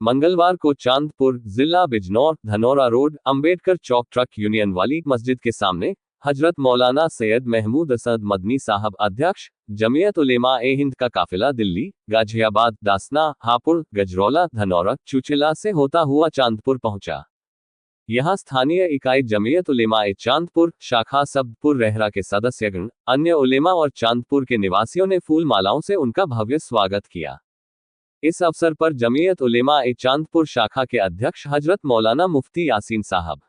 मंगलवार को चांदपुर, जिला बिजनौर, धनौरा रोड, अंबेडकर चौक ट्रक यूनियन वाली मस्जिद के सामने हजरत मौलाना सैयद महमूद असद मदनी साहब अध्यक्ष जमीयत उलेमा ए हिंद का काफिला दिल्ली, गाजियाबाद, दासना, हापुड़, गजरौला, धनौरा, चुचिला से होता हुआ चांदपुर पहुंचा। यहां स्थानीय इकाई जमीयत उलेमा ए चांदपुर शाखा सबपुर रेहरा के सदस्यगण, अन्य उलेमा और चांदपुर के निवासियों ने फूल मालाओं से उनका भव्य स्वागत किया। इस अवसर पर जमीयत उलेमा ए चांदपुर शाखा के अध्यक्ष हजरत मौलाना मुफ्ती यासीन साहब,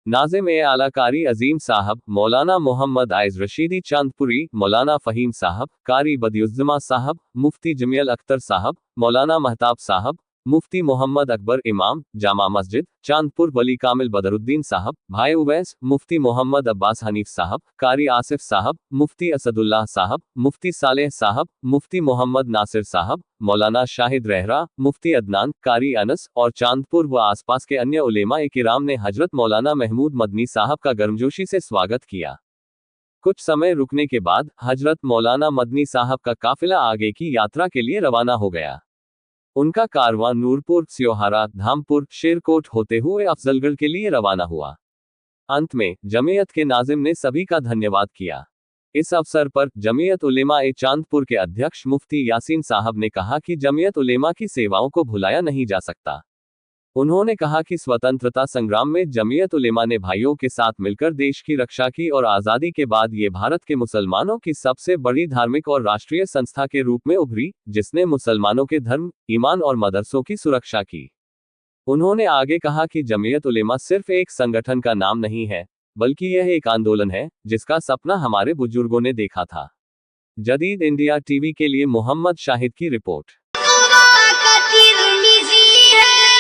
नाजिम ए आला कारी अजीम साहब, मौलाना मोहम्मद आइज रशीदी चांदपुरी, मौलाना फहीम साहब, कारी बदियुज्जमा साहब, मुफ्ती जमील अख्तर साहब, मौलाना महताब साहब, मुफ्ती मोहम्मद अकबर इमाम, जामा मस्जिद चांदपुर वली कामिल बदरुद्दीन साहब, भाई उवैस, मुफ्ती मोहम्मद अब्बास हनीफ साहब, कारी आसिफ साहब, मुफ्ती असदुल्लाह साहब, मुफ्ती सालेह साहब, मुफ्ती मोहम्मद नासिर साहब, मौलाना शाहिद रहरा, मुफ्ती अदनान, कारी अनस और चांदपुर व आसपास के अन्य उलेमा ए किराम ने हजरत मौलाना महमूद मदनी साहब का गर्मजोशी से स्वागत किया। कुछ समय रुकने के बाद हजरत मौलाना मदनी साहब का काफिला आगे की यात्रा के लिए रवाना हो गया। उनका कारवां नूरपुर, स्योहारा, धामपुर, शेरकोट होते हुए अफजलगढ़ के लिए रवाना हुआ। अंत में जमीयत के नाजिम ने सभी का धन्यवाद किया। इस अवसर पर जमीयत उलेमा ए चांदपुर के अध्यक्ष मुफ्ती यासीन साहब ने कहा कि जमीयत उलेमा की सेवाओं को भुलाया नहीं जा सकता। उन्होंने कहा कि स्वतंत्रता संग्राम में जमीयत उलेमा ने भाइयों के साथ मिलकर देश की रक्षा की और आज़ादी के बाद ये भारत के मुसलमानों की सबसे बड़ी धार्मिक और राष्ट्रीय संस्था के रूप में उभरी, जिसने मुसलमानों के धर्म, ईमान और मदरसों की सुरक्षा की। उन्होंने आगे कहा कि जमीयत उलेमा सिर्फ एक संगठन का नाम नहीं है, बल्कि यह एक आंदोलन है, जिसका सपना हमारे बुजुर्गों ने देखा था। जदीद इंडिया टीवी के लिए मोहम्मद शाहिद की रिपोर्ट।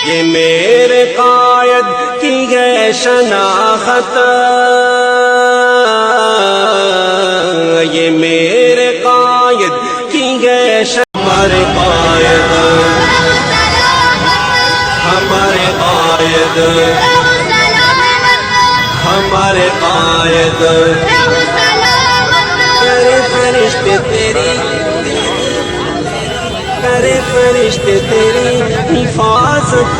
ये मेरे कायद की है शनाख्त, ये मेरे कायद की है हमारे कायद, हमारे कायद, हमारे कायद, करे फरिश्ते तेरी, करे फरिश्ते तेरी हिफाजत,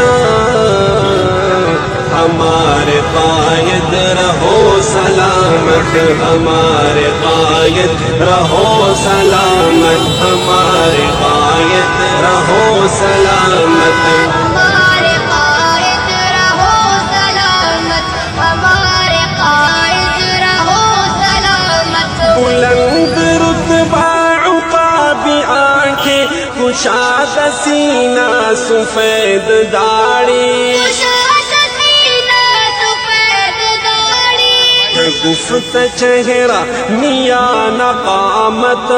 हमारे कायद रहो सलामत, हमारे कायद रहो सलामत, हमारे कायद रहो सलामत, हमारे कायद रहो सलामत, हमारे कायद रहो सलामत। बुलंद रुतबा उकाबी आंखें, कुशाद सीना सफेद दाढ़ी, गुफ्त चेहरा मिया नकामत,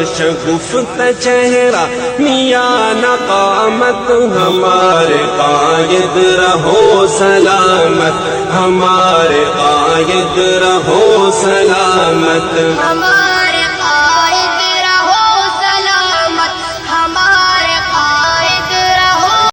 शगुफ्त चेहरा मिया नकामत, हमारे कायद रहो सलामत, हमारे कायद रहो सलामत।